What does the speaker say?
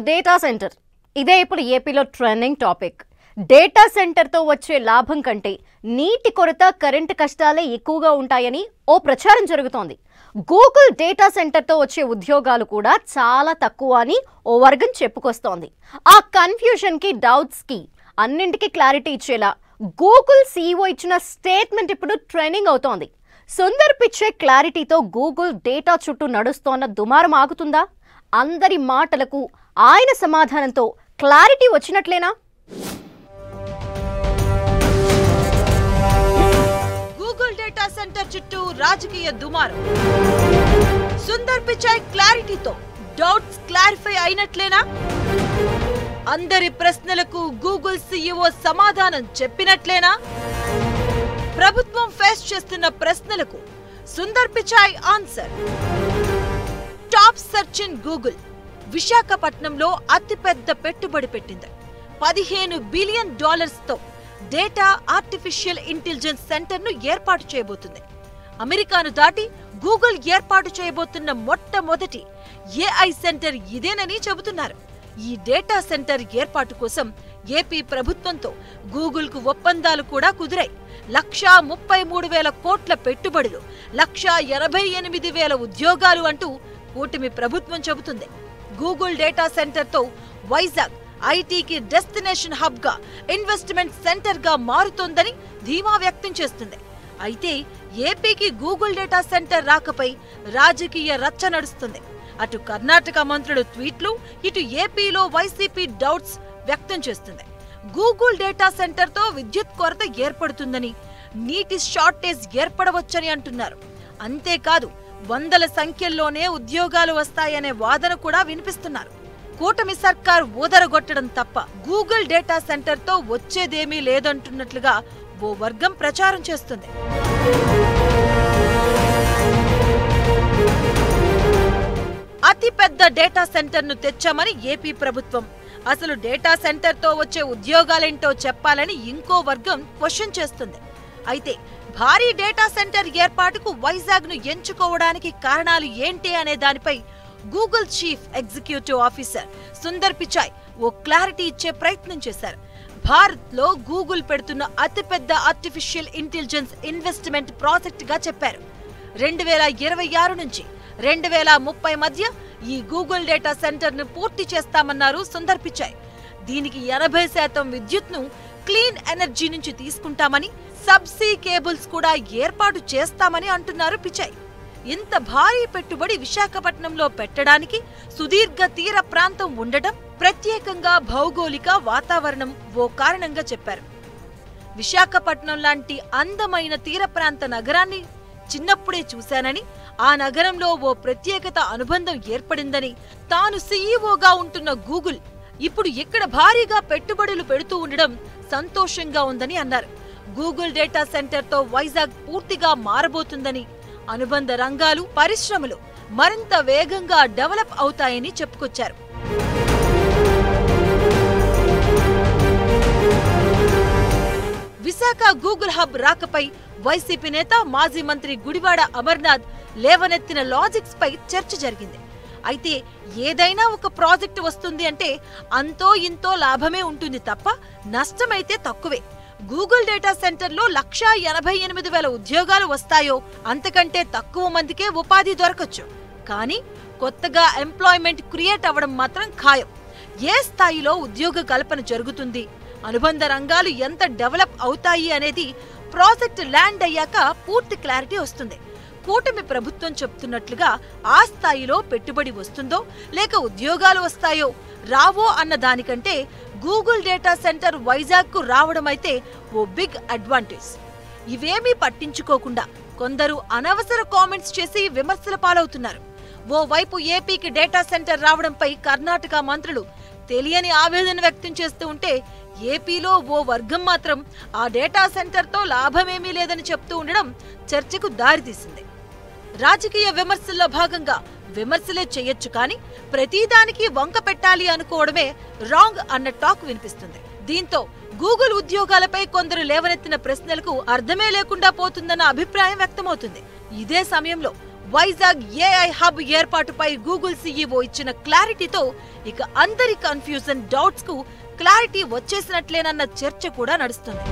Data centre ఇదే ఇప్పుడు ఏపీలో ట్రెండింగ్ టాపిక్. డేటా సెంటర్తో వచ్చే లాభం కంటే నీటి కొరత, కరెంటు కష్టాలే ఎక్కువగా ఉంటాయని ఓ ప్రచారం జరుగుతోంది. గూగుల్ డేటా సెంటర్తో వచ్చే ఉద్యోగాలు కూడా చాలా తక్కువ అని ఓ వర్గం చెప్పుకొస్తోంది. ఆ కన్ఫ్యూజన్కి, డౌట్స్కి అన్నింటికీ క్లారిటీ ఇచ్చేలా గూగుల్ సీఈఓ ఇచ్చిన స్టేట్మెంట్ ఇప్పుడు ట్రెండింగ్ అవుతోంది. సుందర్ పిచ్చే క్లారిటీతో గూగుల్ డేటా చుట్టూ నడుస్తోన్న దుమారం ఆగుతుందా? అందరి మాటలకు ఆయన సమాధానంతో క్లారిటీ వచ్చినట్లేనా? గూగుల్ డేటా సెంటర్ చుట్టూ రాజకీయ దుమారం. సుందర్ పిచాయ్ క్లారిటీతో డౌట్స్ క్లారిఫై అయినట్లేనా? అందరి ప్రశ్నలకు గూగుల్ సీఈఓ సమాధానం చెప్పినట్లేనా? ప్రభుత్వం ఫేస్ చేస్తున్న ప్రశ్నలకు Sundar Pichai answer. Top search in Google విశాఖపట్నంలో అతిపెద్ద పెట్టుబడి పెట్టింది. $15 బిలియన్ తో డేటా ఆర్టిఫిషియల్ ఇంటెలిజెన్స్ సెంటర్ ను ఏర్పాటు చేయబోతుంది. అమెరికాను దాటి గూగుల్ ఏర్పాటు చేయబోతున్న మొట్టమొదటి ఏఐ సెంటర్ ఇదేనని చెబుతున్నారు. ఈ డేటా సెంటర్ ఏర్పాటు కోసం ఏపీ ప్రభుత్వంతో గూగుల్ కు ఒప్పందాలు కూడా కుదిరాయి. 1,33,000 కోట్ల పెట్టుబడులు, 1,88,000 ఉద్యోగాలు అంటూ కూటమి ప్రభుత్వం చెబుతుంది. గూగుల్ డేటా సెంటర్ తో వైజాగ్ ఐటీకి డెస్టినేషన్ హబ్ గా, ఇన్వెస్ట్మెంట్ సెంటర్ గా మారుతోందని ధీమా వ్యక్తం చేస్తుంది. అయితే ఏపీకి గూగుల్ డేటా సెంటర్ రాకపై రాజకీయ రచ్చ నడుస్తుంది. అటు కర్ణాటక మంత్రులు ట్వీట్లు, ఇటు ఏపీలో వైసీపీ డౌట్స్ వ్యక్తం చేస్తుంది. గూగుల్ డేటా సెంటర్ తో విద్యుత్ కొరత ఏర్పడుతుందని, నీటి షార్టేజ్ ఏర్పడవచ్చని అంటున్నారు. అంతేకాదు, వందల సంఖ్యల్లోనే ఉద్యోగాలు వస్తాయనే వాదన కూడా వినిపిస్తున్నారు. కూటమి సర్కార్ ఊదరగొట్టడం తప్ప గూగుల్ డేటా సెంటర్ తో వచ్చేదేమీ లేదంటున్నట్లుగా ఓ వర్గం ప్రచారం చేస్తుంది. అతిపెద్ద డేటా సెంటర్ ను తెచ్చామని ఏపీ ప్రభుత్వం, అసలు డేటా సెంటర్ తో వచ్చే ఉద్యోగాలేంటో చెప్పాలని ఇంకో వర్గం క్వశ్చన్ చేస్తుంది. అయితే భారీ డేటా సెంటర్ ఏర్పాటుకు వైజాగ్ ను ఎంచుకోవడానికి కారణాలు ఏంటి అనే దానిపై Google chief executive officer Sundar Pichai ఓ క్లారిటీ ఇచ్చే ప్రయత్నం చేశారు. భారత్ లో గూగుల్ పెడుతున్న అతిపెద్ద ఆర్టిఫిషియల్ ఇంటెలిజెన్స్ ఇన్వెస్ట్మెంట్ ప్రాజెక్ట్ గా చెప్పారు. 2026 నుంచి 2030 మధ్య ఈ గూగుల్ డేటా సెంటర్ ను పూర్తి చేస్తామన్నారు సుందర్ పిచాయ్. దీనికి 80% విద్యుత్ ను క్లీన్ ఎనర్జీ నుంచి తీసుకుంటామని, సబ్సీ కేబుల్స్ కూడా ఏర్పాటు చేస్తామని అంటున్నారు పిచాయ్. ఇంత భారీ పెట్టుబడి విశాఖపట్నంలో పెట్టడానికి సుదీర్ఘ తీర ప్రాంతం ఉండటం, ప్రత్యేకంగా భౌగోళిక వాతావరణం ఓ కారణంగా చెప్పారు. విశాఖపట్నం లాంటి అందమైన తీర ప్రాంత నగరాన్ని చిన్నప్పుడే చూశానని, ఆ నగరంలో ఓ ప్రత్యేకత, అనుబంధం ఏర్పడిందని, తాను సీఈఓగా ఉంటున్న గూగుల్ ఇప్పుడు ఇక్కడ భారీగా పెట్టుబడులు పెడుతూ ఉండడం సంతోషంగా ఉందని అన్నారు. గూగుల్ డేటా సెంటర్ తో వైజాగ్ పూర్తిగా మారబోతుందని, అనుబంధ రంగాలు, పరిశ్రమలు మరింత వేగంగా డెవలప్ అవుతాయని చెప్పుకొచ్చారు. విశాఖ గూగుల్ హబ్ రాకపై వైసీపీ నేత, మాజీ మంత్రి గుడివాడ అమర్నాథ్ లేవనెత్తిన లాజిక్స్ పై చర్చ జరిగింది. అయితే ఏదైనా ఒక ప్రాజెక్టు వస్తుంది అంటే అంతో ఇంతో లాభమే ఉంటుంది తప్ప నష్టమైతే తక్కువే. గూగుల్ డేటా సెంటర్లో 1,88,000 ఉద్యోగాలు వస్తాయో అంతకంటే తక్కువ మందికే ఉపాధి దొరకచ్చు. కానీ కొత్తగా ఎంప్లాయ్మెంట్ క్రియేట్ అవ్వడం మాత్రం ఖాయం. ఏ స్థాయిలో ఉద్యోగ కల్పన జరుగుతుంది, అనుబంధ రంగాలు ఎంత డెవలప్ అవుతాయి అనేది ప్రాజెక్ట్ ల్యాండ్ అయ్యాక పూర్తి క్లారిటీ వస్తుంది. కూటమి ప్రభుత్వం చెప్తున్నట్లుగా ఆ స్థాయిలో పెట్టుబడి వస్తుందో లేక ఉద్యోగాలు వస్తాయో రావో అన్న దానికంటే గూగుల్ డేటా సెంటర్ వైజాగ్ కు రావడమైతే ఓ బిగ్ అడ్వాంటేజ్. ఇవేమీ పట్టించుకోకుండా కొందరు అనవసర కామెంట్స్ చేసి విమర్శల పాలవుతున్నారు. ఓవైపు ఏపీకి డేటా సెంటర్ రావడంపై కర్ణాటక మంత్రులు తెలియని ఆవేదన వ్యక్తం చేస్తూ ఉంటే, ఏపీలో ఓ వర్గం మాత్రం ఆ డేటా సెంటర్ తో లాభమేమీ లేదని చెప్తూ ఉండడం చర్చకు దారితీసింది. రాజకీయ విమర్శల్లో భాగంగా విమర్శలే చేయొచ్చు, కానీ ప్రతిదానికి వంక పెట్టాలి అనుకోవడమే రాంగ్ అన్న టాక్ వినిపిస్తుంది. దీంతో గూగుల్ ఉద్యోగాలపై కొందరు లేవనెత్తిన ప్రశ్నలకు అర్థమే లేకుండా పోతుందన్న అభిప్రాయం వ్యక్తమవుతుంది. ఇదే సమయంలో వైజాగ్ ఏఐ హబ్ ఏర్పాటుపై గూగుల్ సీఈఓ ఇచ్చిన క్లారిటీతో ఇక అందరి కన్ఫ్యూజన్ డౌట్స్ కు క్లారిటీ వచ్చేసినట్లేనన్న చర్చ కూడా నడుస్తుంది.